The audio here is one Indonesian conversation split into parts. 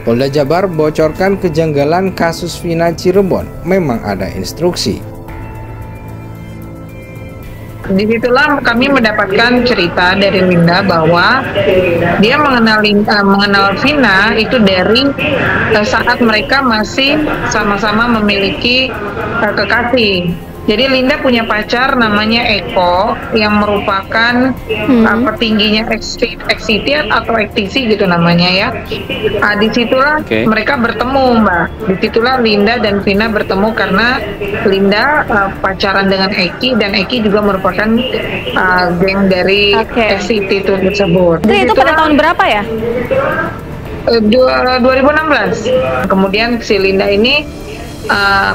Polda Jabar bocorkan kejanggalan kasus Vina Cirebon, memang ada instruksi. Disitulah kami mendapatkan cerita dari Linda bahwa dia mengenal Vina itu dari saat mereka masih sama-sama memiliki kekasih. Jadi Linda punya pacar namanya Eko yang merupakan petingginya XCT atau XTC gitu namanya ya. Disitulah mereka bertemu, Mbak. Disitulah Linda dan Vina bertemu karena Linda pacaran dengan Eki dan Eki juga merupakan geng dari XCT tersebut. Itu pada tahun berapa ya? 2016. Kemudian si Linda ini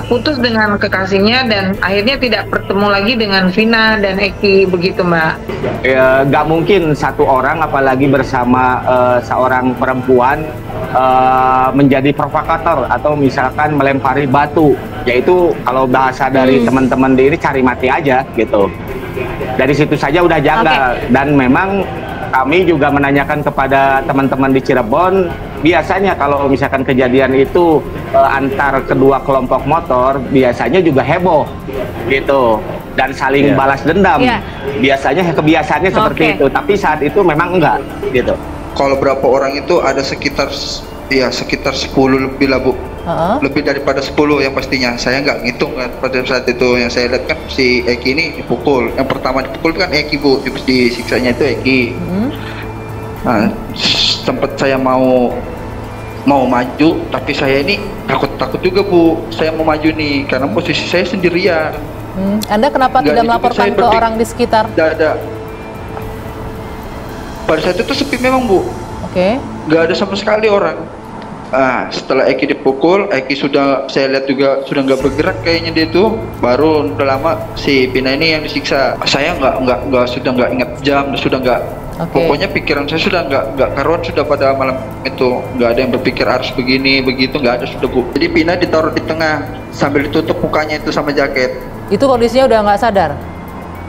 putus dengan kekasihnya dan akhirnya tidak bertemu lagi dengan Vina dan Eki, begitu Mbak. Ya, nggak mungkin satu orang apalagi bersama seorang perempuan menjadi provokator atau misalkan melempari batu, yaitu kalau bahasa dari teman-teman diri cari mati aja gitu. Dari situ saja udah janggal. Dan memang kami juga menanyakan kepada teman-teman di Cirebon, biasanya kalau misalkan kejadian itu antar kedua kelompok motor, biasanya juga heboh gitu dan saling balas dendam. Biasanya kebiasaannya seperti itu, tapi saat itu memang enggak gitu. Kalau berapa orang itu ada sekitar 10 lebih lah Bu. Lebih daripada 10 yang pastinya. Saya nggak ngitung kan pada saat itu. Yang saya lihat kan si Eki ini dipukul. Yang pertama dipukul kan Eki Bu, disiksanya itu Eki. Nah, sempat saya mau maju, tapi saya ini takut juga Bu. Saya mau maju nih karena posisi saya sendirian. Anda kenapa tidak melaporkan ke orang di sekitar? Tidak ada. Pada saat itu sepi memang Bu. Nggak ada sama sekali orang. Setelah Eki dipukul, Eki saya lihat juga sudah nggak bergerak kayaknya dia tuh. Baru udah lama si Vina ini yang disiksa. Saya sudah nggak ingat jam, sudah nggak. Pokoknya pikiran saya sudah nggak karuan sudah pada malam itu. Nggak ada yang berpikir harus begini begitu, nggak ada sudah Bu. Jadi Vina ditaruh di tengah sambil ditutup mukanya itu sama jaket. Itu kondisinya udah nggak sadar,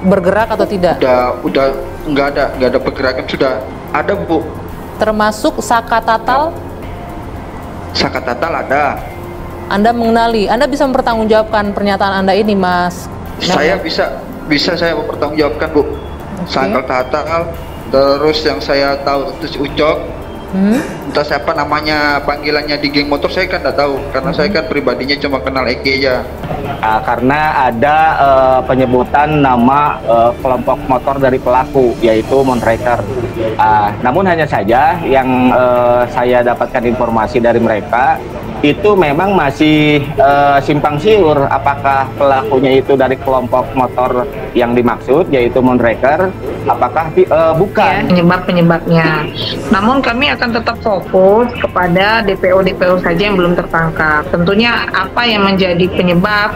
bergerak atau tidak? Udah nggak ada pergerakan, sudah ada Bu. Termasuk sakatatal? Sakatatal ada. Anda mengenali, Anda bisa mempertanggungjawabkan pernyataan Anda ini, Mas? Saya bisa saya mempertanggungjawabkan Bu. Sakatatal, terus yang saya tahu itu si Ucok. Entah siapa namanya panggilannya di geng motor saya kan nggak tahu, karena saya kan pribadinya cuma kenal Eki aja. Karena ada penyebutan nama kelompok motor dari pelaku, yaitu Monraker. Namun hanya saja yang saya dapatkan informasi dari mereka itu memang masih simpang siur apakah pelakunya itu dari kelompok motor yang dimaksud, yaitu Monraker, apakah bukan. Penyebabnya. Namun kami akan tetap fokus kepada DPO saja yang belum tertangkap. Tentunya apa yang menjadi penyebab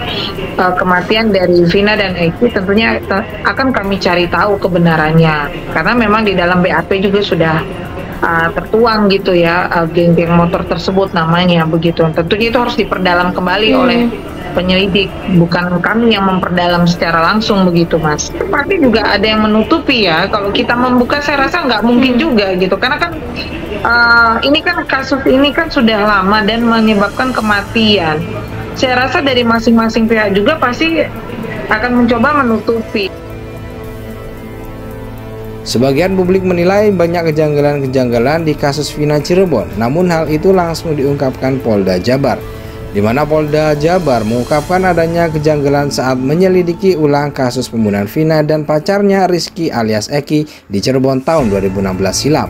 kematian dari Vina dan Eki tentunya akan kami cari tahu kebenarannya. Karena memang di dalam BAP juga sudah tertuang gitu ya, geng-geng motor tersebut namanya begitu. Tentunya itu harus diperdalam kembali oleh penyelidik, bukan kami yang memperdalam secara langsung begitu Mas. Pasti juga ada yang menutupi ya, kalau kita membuka saya rasa nggak mungkin juga gitu, karena kan ini kan kasus ini kan sudah lama dan menyebabkan kematian. Saya rasa dari masing-masing pihak juga pasti akan mencoba menutupi. Sebagian publik menilai banyak kejanggalan-kejanggalan di kasus Vina Cirebon, namun hal itu langsung diungkapkan Polda Jabar, di mana Polda Jabar mengungkapkan adanya kejanggalan saat menyelidiki ulang kasus pembunuhan Vina dan pacarnya Rizky alias Eki di Cirebon tahun 2016 silam.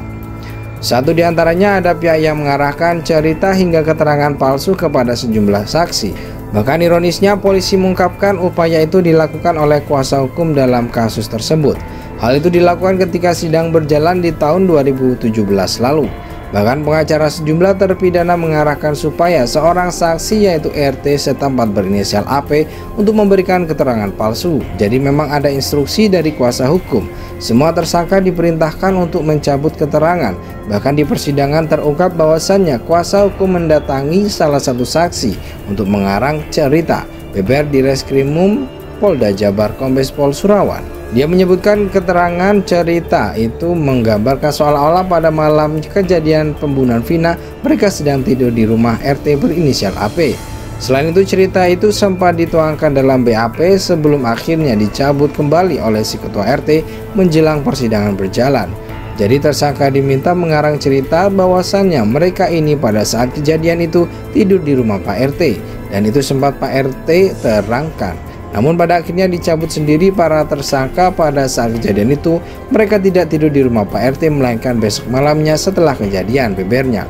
Satu di antaranya ada pihak yang mengarahkan cerita hingga keterangan palsu kepada sejumlah saksi. Bahkan ironisnya polisi mengungkapkan upaya itu dilakukan oleh kuasa hukum dalam kasus tersebut. Hal itu dilakukan ketika sidang berjalan di tahun 2017 lalu. Bahkan pengacara sejumlah terpidana mengarahkan supaya seorang saksi yaitu RT setempat berinisial AP untuk memberikan keterangan palsu. Jadi memang ada instruksi dari kuasa hukum. Semua tersangka diperintahkan untuk mencabut keterangan. Bahkan di persidangan terungkap bahwasannya kuasa hukum mendatangi salah satu saksi untuk mengarang cerita. Beber di Reskrimum Polda Jabar Kombes Pol Surawan. Dia menyebutkan keterangan cerita itu menggambarkan seolah-olah pada malam kejadian pembunuhan Vina mereka sedang tidur di rumah RT berinisial AP. Selain itu cerita itu sempat dituangkan dalam BAP sebelum akhirnya dicabut kembali oleh si ketua RT menjelang persidangan berjalan. Jadi tersangka diminta mengarang cerita bahwasannya mereka ini pada saat kejadian itu tidur di rumah Pak RT dan itu sempat Pak RT terangkan. Namun pada akhirnya dicabut sendiri para tersangka pada saat kejadian itu mereka tidak tidur di rumah Pak RT melainkan besok malamnya setelah kejadian, bebernya.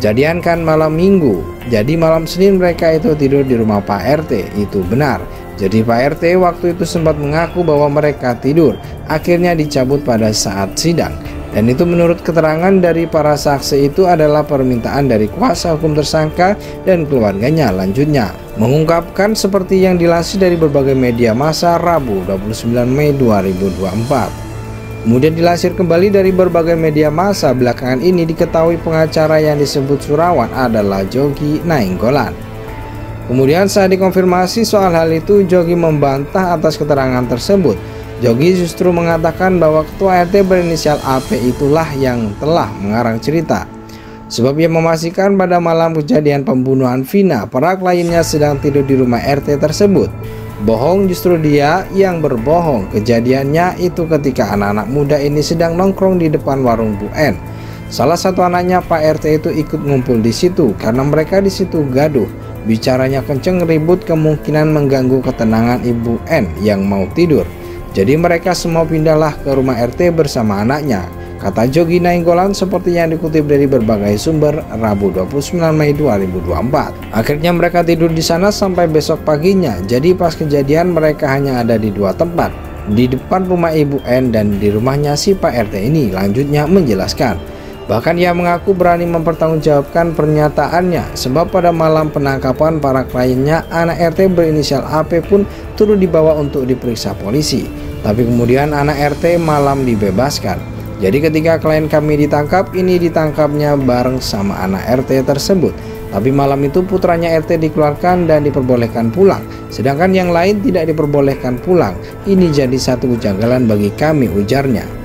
Kejadian kan malam Minggu, jadi malam Senin mereka itu tidur di rumah Pak RT, itu benar. Jadi Pak RT waktu itu sempat mengaku bahwa mereka tidur, akhirnya dicabut pada saat sidang. Dan itu menurut keterangan dari para saksi itu adalah permintaan dari kuasa hukum tersangka dan keluarganya. Lanjutnya mengungkapkan seperti yang dilansir dari berbagai media massa Rabu 29 Mei 2024. Kemudian dilansir kembali dari berbagai media massa belakangan ini diketahui pengacara yang disebut Surawan adalah Jogi Nainggolan. Kemudian saat dikonfirmasi soal hal itu, Jogi membantah atas keterangan tersebut. Jogi justru mengatakan bahwa ketua RT berinisial AP itulah yang telah mengarang cerita. Sebab ia memastikan pada malam kejadian pembunuhan Vina, para kliennya sedang tidur di rumah RT tersebut. Bohong justru dia yang berbohong. Kejadiannya itu ketika anak-anak muda ini sedang nongkrong di depan warung Bu N. Salah satu anaknya Pak RT itu ikut ngumpul di situ karena mereka di situ gaduh. Bicaranya kenceng, ribut, kemungkinan mengganggu ketenangan Ibu N yang mau tidur. Jadi mereka semua pindahlah ke rumah RT bersama anaknya, kata Jogi Nainggolan seperti yang dikutip dari berbagai sumber Rabu 29 Mei 2024. Akhirnya mereka tidur di sana sampai besok paginya. Jadi pas kejadian mereka hanya ada di dua tempat, di depan rumah Ibu N dan di rumahnya si Pak RT ini. Lanjutnya menjelaskan, bahkan ia mengaku berani mempertanggungjawabkan pernyataannya sebab pada malam penangkapan para kliennya anak RT berinisial AP pun turut dibawa untuk diperiksa polisi. Tapi kemudian anak RT malam dibebaskan. Jadi ketika klien kami ditangkap, ini ditangkapnya bareng sama anak RT tersebut. Tapi malam itu putranya RT dikeluarkan dan diperbolehkan pulang, sedangkan yang lain tidak diperbolehkan pulang. Ini jadi satu kejanggalan bagi kami, ujarnya.